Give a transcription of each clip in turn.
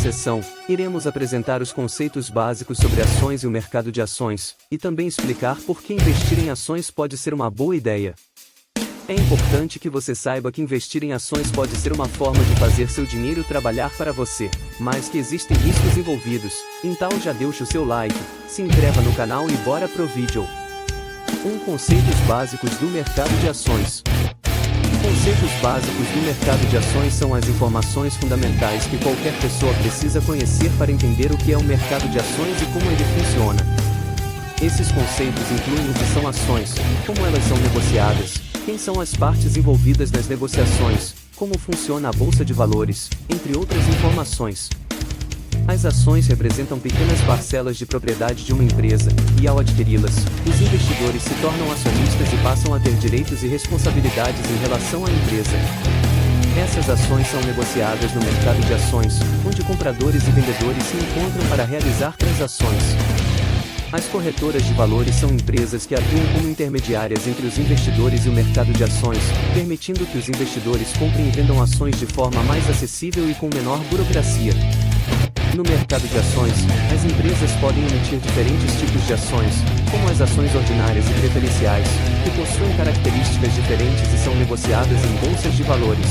sessão, iremos apresentar os conceitos básicos sobre ações e o mercado de ações, e também explicar por que investir em ações pode ser uma boa ideia. É importante que você saiba que investir em ações pode ser uma forma de fazer seu dinheiro trabalhar para você, mas que existem riscos envolvidos, então já deixa o seu like, se inscreva no canal e bora pro vídeo. Conceitos básicos do mercado de ações. Conceitos básicos do mercado de ações são as informações fundamentais que qualquer pessoa precisa conhecer para entender o que é o mercado de ações e como ele funciona. Esses conceitos incluem o que são ações, como elas são negociadas, quem são as partes envolvidas nas negociações, como funciona a bolsa de valores, entre outras informações. As ações representam pequenas parcelas de propriedade de uma empresa, e ao adquiri-las, os investidores se tornam acionistas e passam a ter direitos e responsabilidades em relação à empresa. Essas ações são negociadas no mercado de ações, onde compradores e vendedores se encontram para realizar transações. As corretoras de valores são empresas que atuam como intermediárias entre os investidores e o mercado de ações, permitindo que os investidores comprem e vendam ações de forma mais acessível e com menor burocracia. No mercado de ações, as empresas podem emitir diferentes tipos de ações, como as ações ordinárias e preferenciais, que possuem características diferentes e são negociadas em bolsas de valores.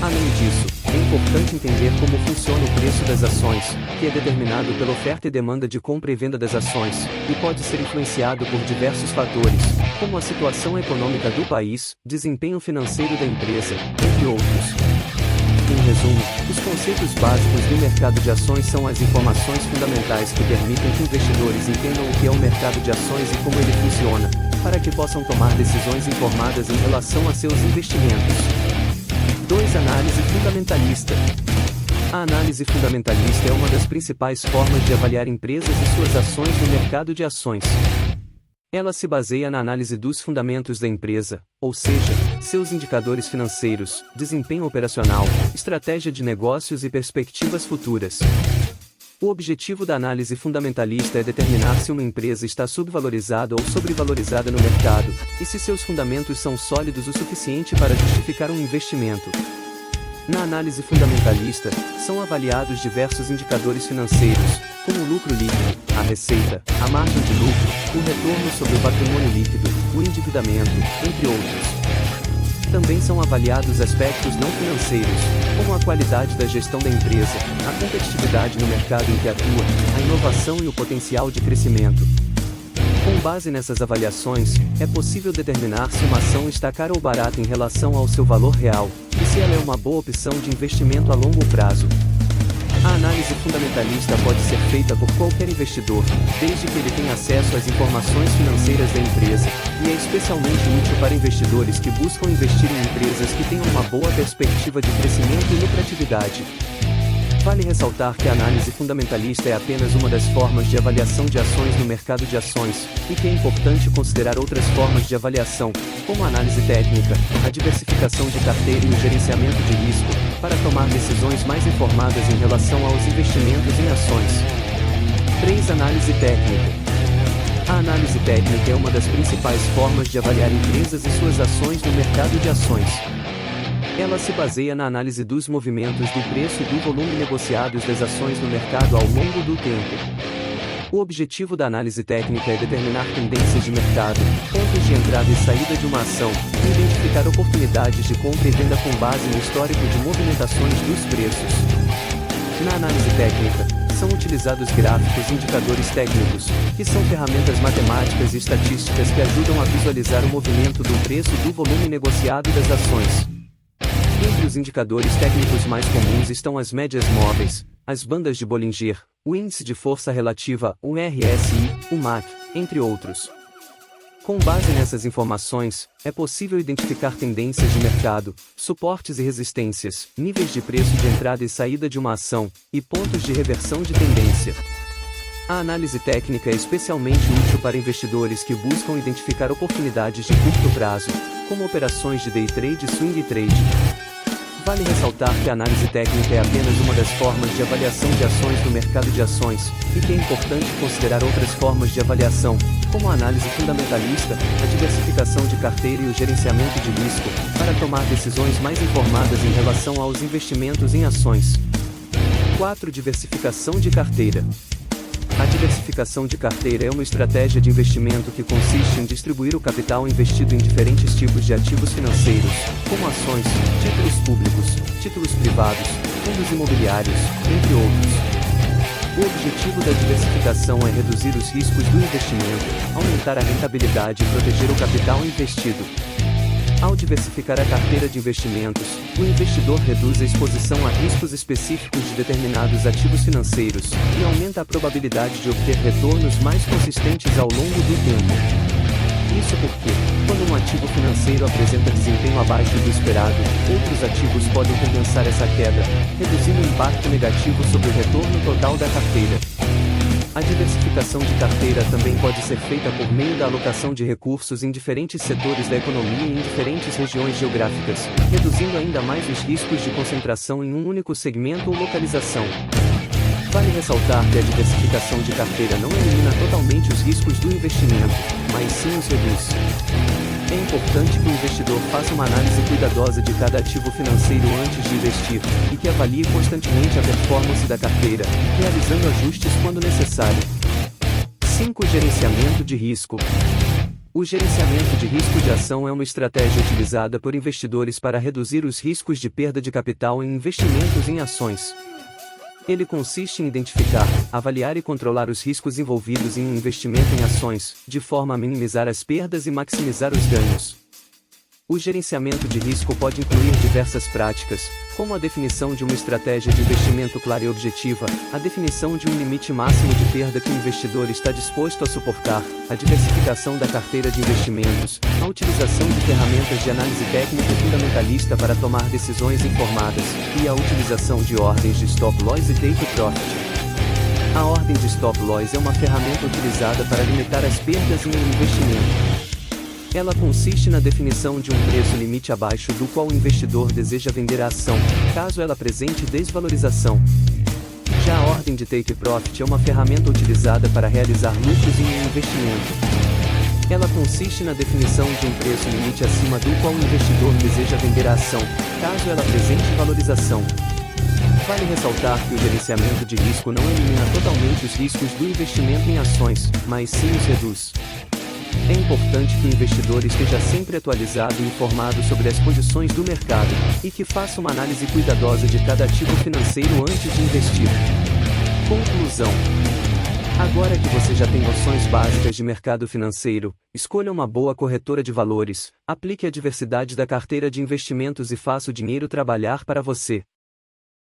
Além disso, é importante entender como funciona o preço das ações, que é determinado pela oferta e demanda de compra e venda das ações, e pode ser influenciado por diversos fatores, como a situação econômica do país, desempenho financeiro da empresa, entre outros. Em resumo, os conceitos básicos do mercado de ações são as informações fundamentais que permitem que investidores entendam o que é o mercado de ações e como ele funciona, para que possam tomar decisões informadas em relação a seus investimentos. 2. Análise fundamentalista. A análise fundamentalista é uma das principais formas de avaliar empresas e suas ações no mercado de ações. Ela se baseia na análise dos fundamentos da empresa, ou seja, seus indicadores financeiros, desempenho operacional, estratégia de negócios e perspectivas futuras. O objetivo da análise fundamentalista é determinar se uma empresa está subvalorizada ou sobrevalorizada no mercado, e se seus fundamentos são sólidos o suficiente para justificar um investimento. Na análise fundamentalista, são avaliados diversos indicadores financeiros, como o lucro líquido, a receita, a margem de lucro, o retorno sobre o patrimônio líquido, o endividamento, entre outros. Também são avaliados aspectos não financeiros, como a qualidade da gestão da empresa, a competitividade no mercado em que atua, a inovação e o potencial de crescimento. Com base nessas avaliações, é possível determinar se uma ação está cara ou barata em relação ao seu valor real, e se ela é uma boa opção de investimento a longo prazo. A análise fundamentalista pode ser feita por qualquer investidor, desde que ele tenha acesso às informações financeiras da empresa, e é especialmente útil para investidores que buscam investir em empresas que tenham uma boa perspectiva de crescimento e lucratividade. Vale ressaltar que a análise fundamentalista é apenas uma das formas de avaliação de ações no mercado de ações, e que é importante considerar outras formas de avaliação, como a análise técnica, a diversificação de carteira e o gerenciamento de risco, para tomar decisões mais informadas em relação aos investimentos em ações. 3. Análise técnica. A análise técnica é uma das principais formas de avaliar empresas e suas ações no mercado de ações. Ela se baseia na análise dos movimentos do preço e do volume negociados das ações no mercado ao longo do tempo. O objetivo da análise técnica é determinar tendências de mercado, pontos de entrada e saída de uma ação, e identificar oportunidades de compra e venda com base no histórico de movimentações dos preços. Na análise técnica, são utilizados gráficos e indicadores técnicos, que são ferramentas matemáticas e estatísticas que ajudam a visualizar o movimento do preço e do volume negociado das ações. Entre os indicadores técnicos mais comuns estão as médias móveis, as bandas de Bollinger, o índice de força relativa, o RSI, o MAC, entre outros. Com base nessas informações, é possível identificar tendências de mercado, suportes e resistências, níveis de preço de entrada e saída de uma ação, e pontos de reversão de tendência. A análise técnica é especialmente útil para investidores que buscam identificar oportunidades de curto prazo, como operações de day trade e swing trade. Vale ressaltar que a análise técnica é apenas uma das formas de avaliação de ações no mercado de ações, e que é importante considerar outras formas de avaliação, como a análise fundamentalista, a diversificação de carteira e o gerenciamento de risco, para tomar decisões mais informadas em relação aos investimentos em ações. 4. Diversificação de carteira. A diversificação de carteira é uma estratégia de investimento que consiste em distribuir o capital investido em diferentes tipos de ativos financeiros, como ações, títulos públicos, títulos privados, fundos imobiliários, entre outros. O objetivo da diversificação é reduzir os riscos do investimento, aumentar a rentabilidade e proteger o capital investido. Ao diversificar a carteira de investimentos, o investidor reduz a exposição a riscos específicos de determinados ativos financeiros e aumenta a probabilidade de obter retornos mais consistentes ao longo do tempo. Isso porque, quando um ativo financeiro apresenta desempenho abaixo do esperado, outros ativos podem compensar essa queda, reduzindo o impacto negativo sobre o retorno total da carteira. A diversificação de carteira também pode ser feita por meio da alocação de recursos em diferentes setores da economia e em diferentes regiões geográficas, reduzindo ainda mais os riscos de concentração em um único segmento ou localização. Vale ressaltar que a diversificação de carteira não elimina totalmente os riscos do investimento, mas sim os reduz. É importante que o investidor faça uma análise cuidadosa de cada ativo financeiro antes de investir, e que avalie constantemente a performance da carteira, realizando ajustes quando necessário. 5. Gerenciamento de risco. O gerenciamento de risco de ação é uma estratégia utilizada por investidores para reduzir os riscos de perda de capital em investimentos em ações. Ele consiste em identificar, avaliar e controlar os riscos envolvidos em um investimento em ações, de forma a minimizar as perdas e maximizar os ganhos. O gerenciamento de risco pode incluir diversas práticas, como a definição de uma estratégia de investimento clara e objetiva, a definição de um limite máximo de perda que o investidor está disposto a suportar, a diversificação da carteira de investimentos, a utilização de ferramentas de análise técnica e fundamentalista para tomar decisões informadas, e a utilização de ordens de stop loss e take profit. A ordem de stop loss é uma ferramenta utilizada para limitar as perdas em um investimento. Ela consiste na definição de um preço limite abaixo do qual o investidor deseja vender a ação, caso ela apresente desvalorização. Já a ordem de take profit é uma ferramenta utilizada para realizar lucros em um investimento. Ela consiste na definição de um preço limite acima do qual o investidor deseja vender a ação, caso ela apresente valorização. Vale ressaltar que o gerenciamento de risco não elimina totalmente os riscos do investimento em ações, mas sim os reduz. É importante que o investidor esteja sempre atualizado e informado sobre as condições do mercado, e que faça uma análise cuidadosa de cada ativo financeiro antes de investir. Conclusão. Agora que você já tem noções básicas de mercado financeiro, escolha uma boa corretora de valores, aplique a diversidade da carteira de investimentos e faça o dinheiro trabalhar para você.